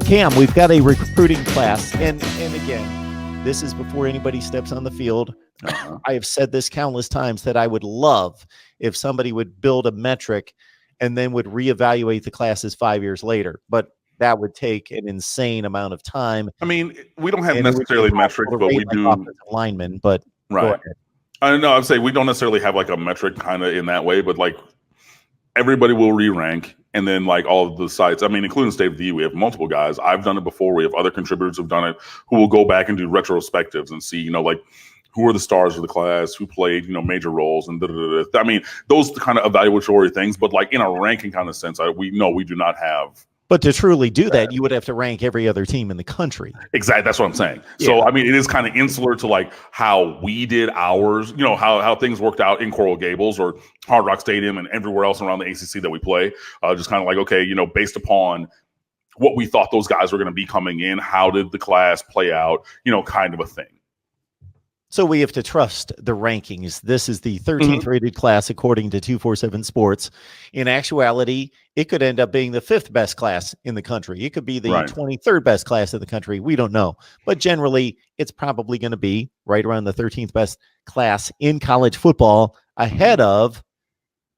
Cam, we've got a recruiting class, and again, this is before anybody steps on the field. I have said this countless times that I would love if somebody would build a metric and then would reevaluate the classes 5 years later, but that would take an insane amount of time. I mean, we don't have necessarily metrics, but we do linemen. But right. I know. I'm saying we don't necessarily have like a metric kind of in that way, but like everybody will re-rank. And then like all of the sites, I mean, including State of the U, we have multiple guys. I've done it before. We have other contributors who've done it who will go back and do retrospectives and see, like who are the stars of the class, who played, major roles and I mean, those kind of evaluatory things, but like in a ranking kind of sense, we do not have. But to truly do that, you would have to rank every other team in the country. Exactly. That's what I'm saying. Yeah. So, I mean, it is kind of insular to like how we did ours, how things worked out in Coral Gables or Hard Rock Stadium and everywhere else around the ACC that we play. Just kind of like, okay, based upon what we thought those guys were going to be coming in, how did the class play out, kind of a thing. So we have to trust the rankings. This is the 13th rated class according to 247 Sports. In actuality, it could end up being the 5th best class in the country. It could be the 23rd best class in the country. We don't know. But generally, it's probably going to be right around the 13th best class in college football, ahead of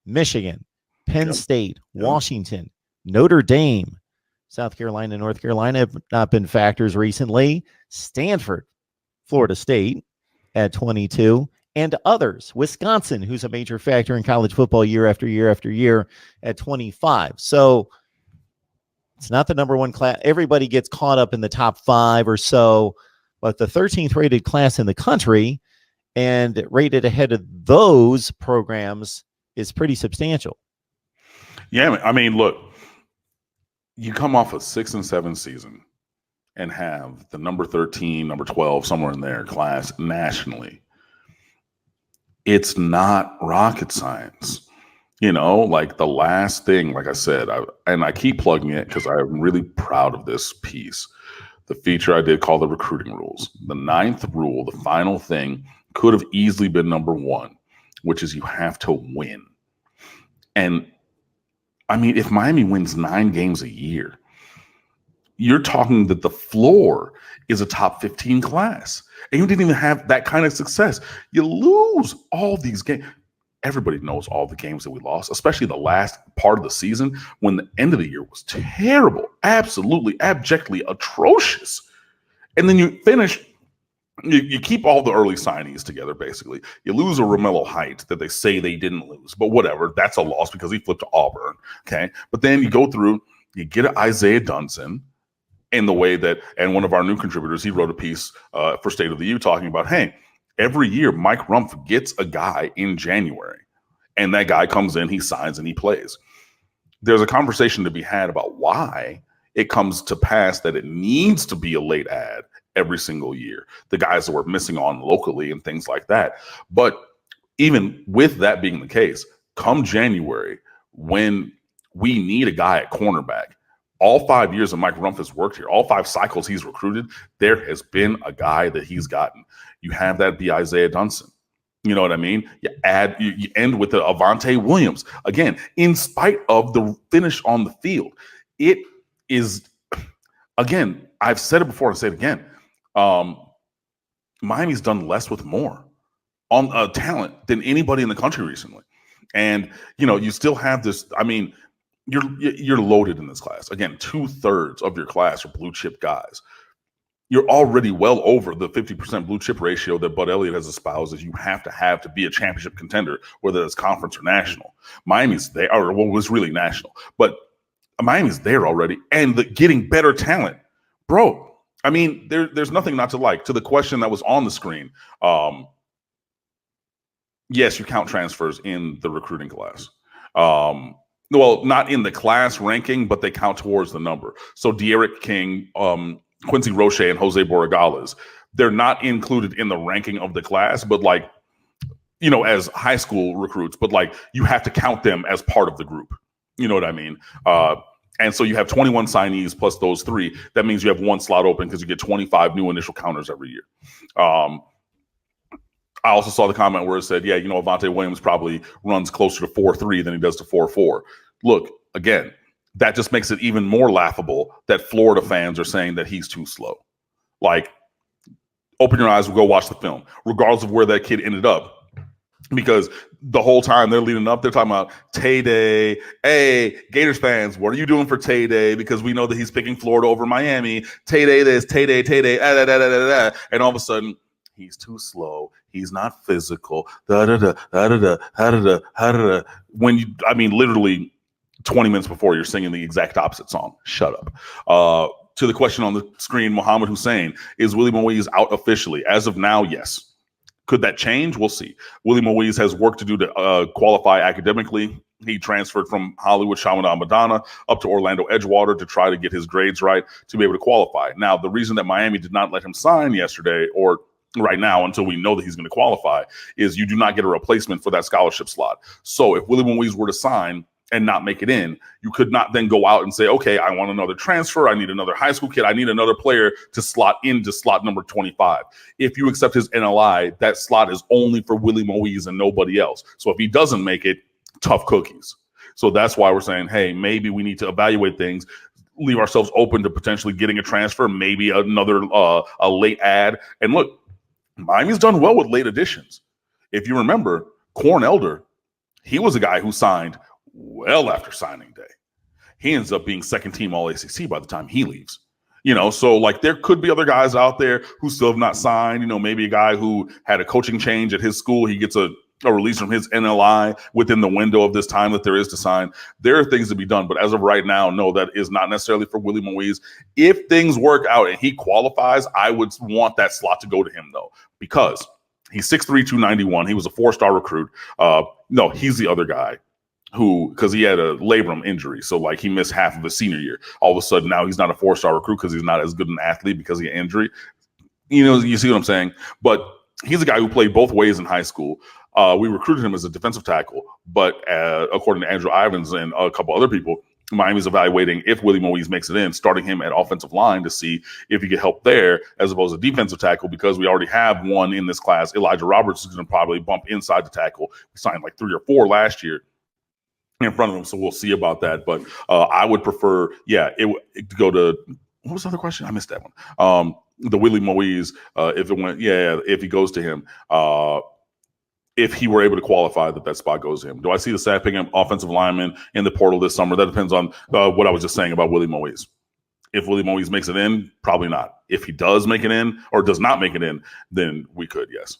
Michigan, Penn State, Washington, Notre Dame, South Carolina, North Carolina have not been factors recently. Stanford, Florida State at 22, and others. Wisconsin, who's a major factor in college football year after year after year, at 25. So it's not the number one class. Everybody gets caught up in the top 5 or so, but the 13th rated class in the country and rated ahead of those programs is pretty substantial. Yeah, I mean, look, you come off a 6 and 7 season and have the number 13, number 12, somewhere in there class nationally. It's not rocket science. Like the last thing, like I said, I keep plugging it because I'm really proud of this piece. The feature I did called the recruiting rules. The 9th rule, the final thing, could have easily been number 1, which is you have to win. And I mean, if Miami wins 9 games a year, you're talking that the floor is a top 15 class. And you didn't even have that kind of success. You lose all these games. Everybody knows all the games that we lost, especially the last part of the season when the end of the year was terrible, absolutely, abjectly atrocious. And then you finish, you keep all the early signees together, basically. You lose a Romello Height that they say they didn't lose, but whatever, that's a loss because he flipped to Auburn, okay? But then you go through, you get an Isaiah Dunson, in the way that, and one of our new contributors, he wrote a piece for State of the U talking about, hey, every year Mike Rumpf gets a guy in January, and that guy comes in, he signs, and he plays. There's a conversation to be had about why it comes to pass that it needs to be a late ad every single year. The guys that we're missing on locally and things like that. But even with that being the case, come January, when we need a guy at cornerback, all 5 years that Mike Rumpf has worked here, all 5 cycles he's recruited, there has been a guy that he's gotten. You have that be Isaiah Dunson. You know what I mean? You end with the Avante Williams. Again, in spite of the finish on the field, it is, again, I've said it before, I'll say it again. Miami's done less with more on talent than anybody in the country recently. And, you still have this, I mean, you're loaded in this class. Again, 2/3 of your class are blue chip guys. You're already well over the 50% blue chip ratio that Bud Elliott has espoused as you have to be a championship contender, whether it's conference or national. Miami's there, or what was really national, but Miami's there already, and getting better talent, bro. I mean, there's nothing not to like. To the question that was on the screen, yes, you count transfers in the recruiting class. Well, not in the class ranking, but they count towards the number. So De'Aaron King, Quincy Roche, and Jose Borregales, they're not included in the ranking of the class, but like, as high school recruits, but like you have to count them as part of the group. You know what I mean? And so you have 21 signees plus those 3. That means you have 1 slot open because you get 25 new initial counters every year. I also saw the comment where it said, yeah, Avante Williams probably runs closer to 4.3 than he does to 4.4. Look, again, that just makes it even more laughable that Florida fans are saying that he's too slow. Like, open your eyes and go watch the film, regardless of where that kid ended up. Because the whole time they're leading up, they're talking about Tay Day. Hey, Gators fans, what are you doing for Tay Day? Because we know that he's picking Florida over Miami. Tay Day this, Tay Day, and all of a sudden, he's too slow. He's not physical. When you, I mean, literally 20 minutes before, you're singing the exact opposite song. Shut up. To the question on the screen, Muhammad Hussein, is Willie Moise out officially? As of now, yes. Could that change? We'll see. Willie Moise has work to do to qualify academically. He transferred from Hollywood Chaminade Madonna up to Orlando Edgewater to try to get his grades right to be able to qualify. Now, the reason that Miami did not let him sign yesterday, or right now until we know that he's going to qualify, is you do not get a replacement for that scholarship slot. So if Willie Moise were to sign and not make it in, you could not then go out and say, okay, I want another transfer. I need another high school kid. I need another player to slot into slot number 25. If you accept his NLI, that slot is only for Willie Moise and nobody else. So if he doesn't make it, tough cookies. So that's why we're saying, hey, maybe we need to evaluate things, leave ourselves open to potentially getting a transfer, maybe another a late ad. And look, Miami's done well with late additions. If you remember, Corn Elder, he was a guy who signed well after signing day. He ends up being second team All ACC by the time he leaves. So like there could be other guys out there who still have not signed. Maybe a guy who had a coaching change at his school, he gets a release from his NLI within the window of this time that there is to sign. There are things to be done, but as of right now, no, that is not necessarily for Willie Moise. If things work out and he qualifies, I would want that slot to go to him though, because he's 6'3", 291. He was a 4-star recruit. No, he's the other guy who, because he had a labrum injury, so like he missed half of his senior year. All of a sudden now he's not a 4-star recruit because he's not as good an athlete because of the injury. You see what I'm saying? But he's a guy who played both ways in high school. We recruited him as a defensive tackle, but according to Andrew Ivins and a couple other people, Miami's evaluating if Willie Moise makes it in, starting him at offensive line to see if he could help there as opposed to defensive tackle, because we already have one in this class. Elijah Roberts is going to probably bump inside the tackle. We signed like 3 or 4 last year in front of him, so we'll see about that. But I would prefer, to go to, what was the other question? I missed that one. The Willie Moise, if he goes to him, if he were able to qualify, that spot goes to him. Do I see the Sag picking offensive lineman in the portal this summer? That depends on what I was just saying about Willie Moise. If Willie Moise makes it in, probably not. If he does make it in or does not make it in, then we could, yes.